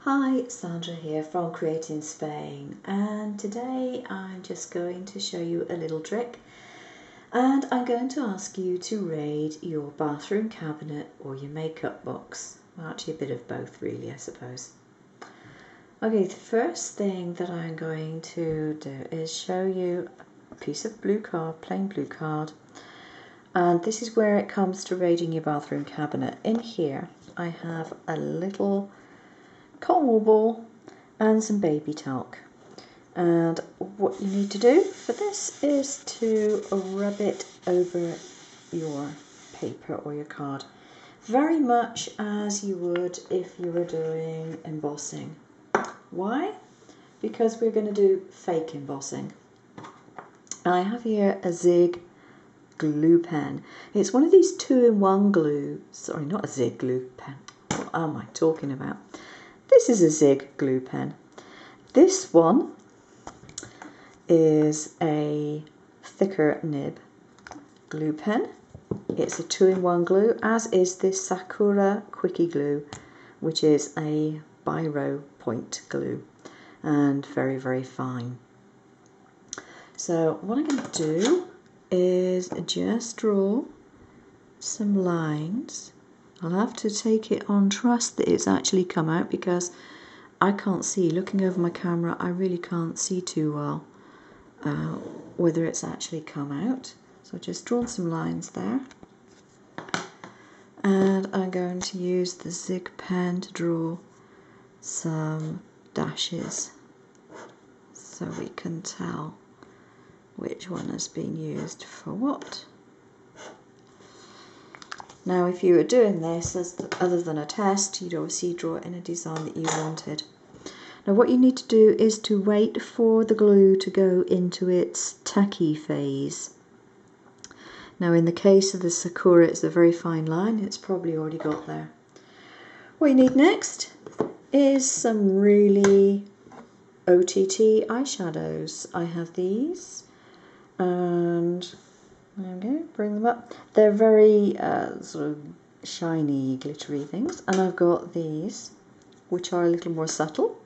Hi, Sandra here from Creating Spain, and today I'm just going to show you a little trick, and I'm going to ask you to raid your bathroom cabinet or your makeup box. Well, actually a bit of both really, I suppose. Okay, the first thing that I'm going to do is show you a piece of blue card, plain blue card, and this is where it comes to raiding your bathroom cabinet. In here I have a little cotton wool ball and some baby talc, and what you need to do for this is to rub it over your paper or your card, very much as you would if you were doing embossing. Why? Because we're going to do fake embossing. I have here a Zig glue pen. It's one of these 2-in-1 glue, sorry, not a Zig glue pen, what am I talking about? This is a Zig glue pen. This one is a thicker nib glue pen. It's a 2-in-1 glue, as is this Sakura Quickie glue, which is a biro point glue and very, very fine. So what I'm going to do is just draw some lines. I'll have to take it on trust that it's actually come out, because I can't see, looking over my camera, I really can't see too well whether it's actually come out. So I've just drawn some lines there, and I'm going to use the Zig pen to draw some dashes so we can tell which one has been used for what. Now, if you were doing this as other than a test, you'd obviously draw it in a design that you wanted. Now what you need to do is to wait for the glue to go into its tacky phase. Now in the case of the Sakura, it's a very fine line, it's probably already got there. What you need next is some really OTT eyeshadows. I have these, and there we go, bring them up. They're very sort of shiny, glittery things. And I've got these, which are a little more subtle.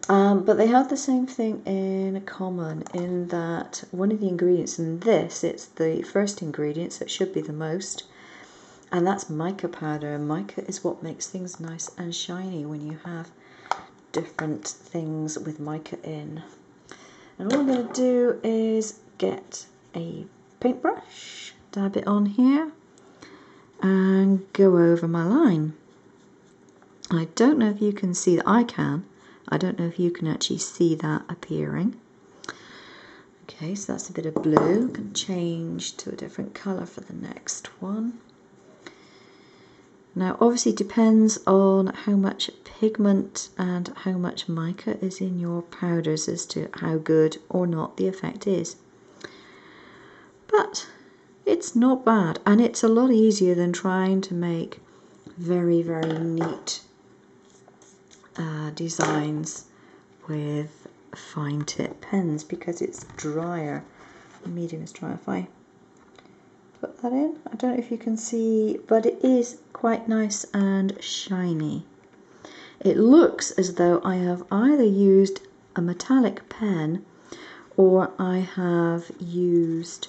But they have the same thing in common, in that one of the ingredients in this, it's the first ingredient, so it should be the most, and that's mica powder. Mica is what makes things nice and shiny when you have different things with mica in. And all I'm going to do is get a paintbrush, dab it on here, and go over my line. I don't know if you can see that. I can. I don't know if you can actually see that appearing. Okay, so that's a bit of blue. I'm going to change to a different colour for the next one. Now obviously it depends on how much pigment and how much mica is in your powders as to how good or not the effect is. But it's not bad, and it's a lot easier than trying to make very, very neat designs with fine tip pens, because it's drier. The medium is drier. If I put that in, I don't know if you can see, but it is quite nice and shiny. It looks as though I have either used a metallic pen or I have used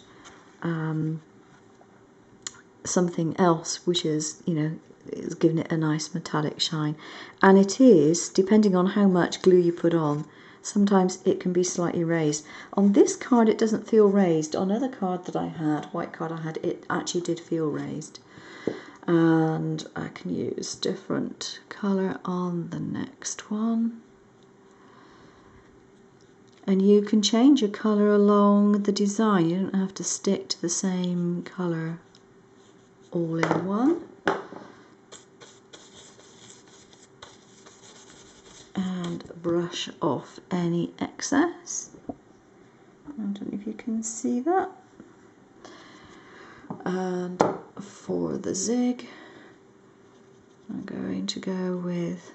something else, which is, you know, is giving it a nice metallic shine. And it is, depending on how much glue you put on, sometimes it can be slightly raised. On this card it doesn't feel raised. On another card that I had, white card I had, it actually did feel raised. And I can use different colour on the next one. And you can change your colour along the design. You don't have to stick to the same colour all in one. And brush off any excess. I don't know if you can see that. And for the Zig, I'm going to go with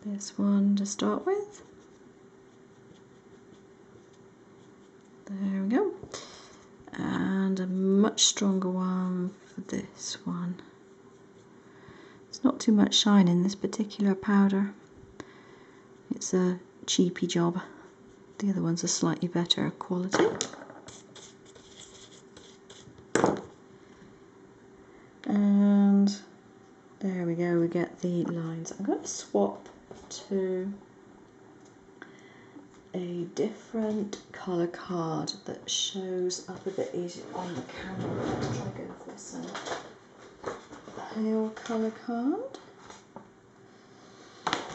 this one to start with. There we go. And a much stronger one for this one. There's not too much shine in this particular powder. It's a cheapy job. The other ones are slightly better quality. And there we go, we get the lines. I'm going to swap to a different colour card that shows up a bit easier on the camera. I'll try to go for some pale colour card.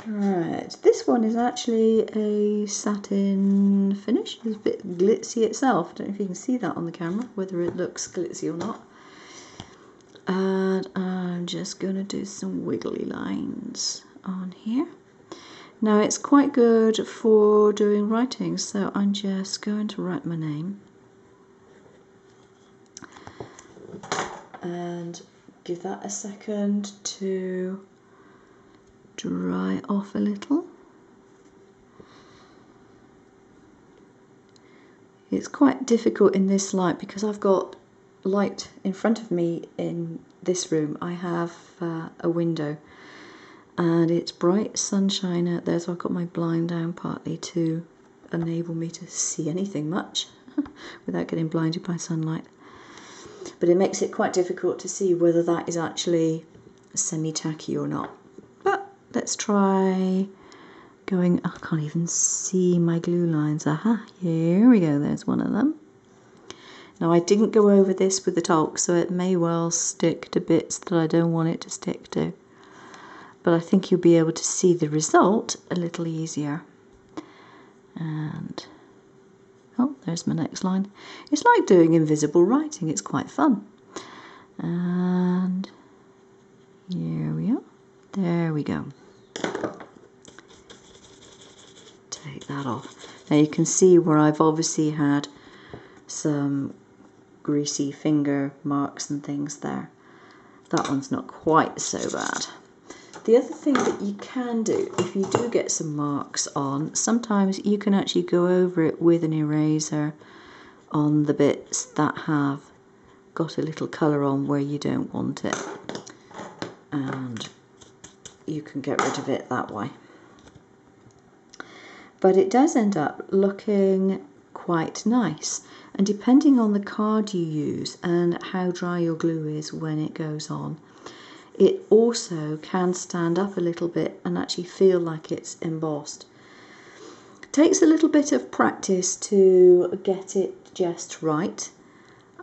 Right, this one is actually a satin finish. It's a bit glitzy itself. I don't know if you can see that on the camera, whether it looks glitzy or not. And I'm just going to do some wiggly lines on here. Now it's quite good for doing writing, so I'm just going to write my name and give that a second to dry off a little. It's quite difficult in this light because I've got light in front of me in this room. I have a window and it's bright sunshine out there, so I've got my blind down partly to enable me to see anything much without getting blinded by sunlight. But it makes it quite difficult to see whether that is actually semi-tacky or not. But let's try going, I can't even see my glue lines. Aha, here we go, there's one of them. Now I didn't go over this with the talc, so it may well stick to bits that I don't want it to stick to. But I think you'll be able to see the result a little easier. And, oh, there's my next line. It's like doing invisible writing, it's quite fun. And here we are. There we go. Take that off. Now you can see where I've obviously had some greasy finger marks and things there. That one's not quite so bad. The other thing that you can do, if you do get some marks on, sometimes you can actually go over it with an eraser on the bits that have got a little colour on where you don't want it. And you can get rid of it that way. But it does end up looking quite nice. And depending on the card you use and how dry your glue is when it goes on, it also can stand up a little bit and actually feel like it's embossed. It takes a little bit of practice to get it just right,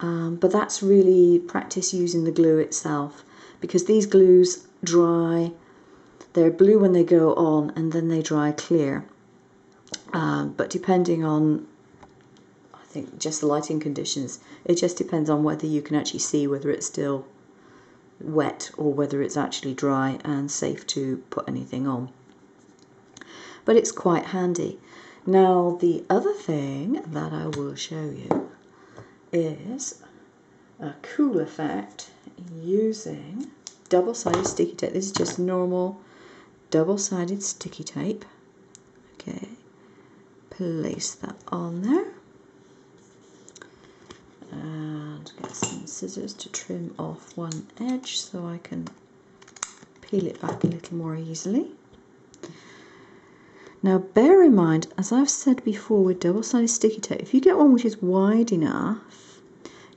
but that's really practice using the glue itself, because these glues dry, they're blue when they go on and then they dry clear. But depending on, I think, just the lighting conditions, it just depends on whether you can actually see whether it's still wet or whether it's actually dry and safe to put anything on. But it's quite handy. Now the other thing that I will show you is a cool effect using double-sided sticky tape. This is just normal double-sided sticky tape. Okay, place that on there. And get some scissors to trim off one edge so I can peel it back a little more easily. Now bear in mind, as I've said before with double-sided sticky tape, if you get one which is wide enough,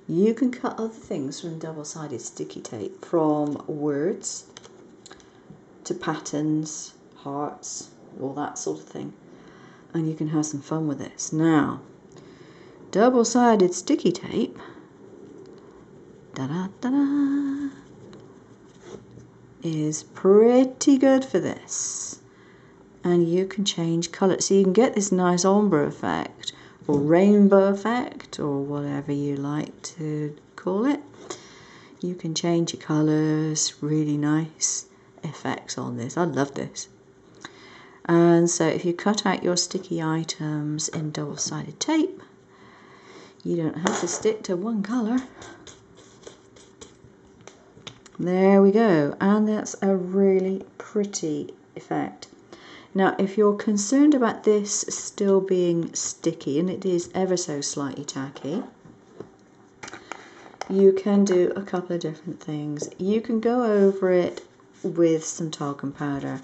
you can cut other things from double-sided sticky tape, from words to patterns, hearts, all that sort of thing, and you can have some fun with this. Now, double-sided sticky tape, da-da-da-da, is pretty good for this. And you can change colour, so you can get this nice ombre effect, or rainbow effect, or whatever you like to call it. You can change your colours, really nice effects on this. I love this. And so if you cut out your sticky items in double-sided tape, you don't have to stick to one colour. There we go, and that's a really pretty effect. Now if you're concerned about this still being sticky, and it is ever so slightly tacky, you can do a couple of different things. You can go over it with some talcum powder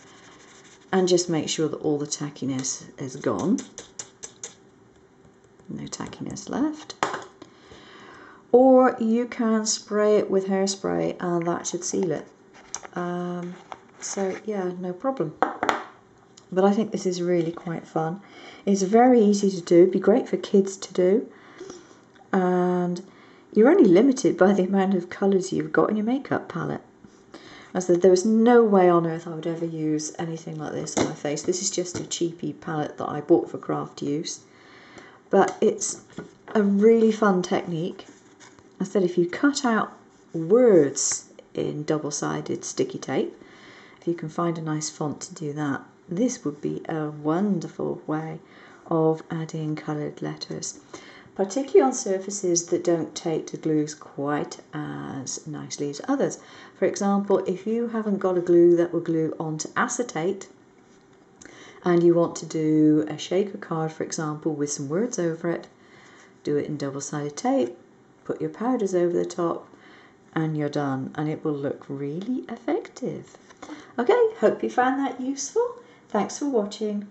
and just make sure that all the tackiness is gone. No tackiness left. Or you can spray it with hairspray and that should seal it. So yeah, no problem. But I think this is really quite fun. It's very easy to do, it'd be great for kids to do. And you're only limited by the amount of colours you've got in your makeup palette. As I said, there was no way on earth I would ever use anything like this on my face. This is just a cheapy palette that I bought for craft use. But it's a really fun technique. I said if you cut out words in double-sided sticky tape, if you can find a nice font to do that, this would be a wonderful way of adding coloured letters, particularly on surfaces that don't take to glues quite as nicely as others. For example, if you haven't got a glue that will glue onto acetate and you want to do a shaker card, for example, with some words over it, do it in double-sided tape, put your powders over the top, and you're done, and it will look really effective. Okay, hope you found that useful. Thanks for watching.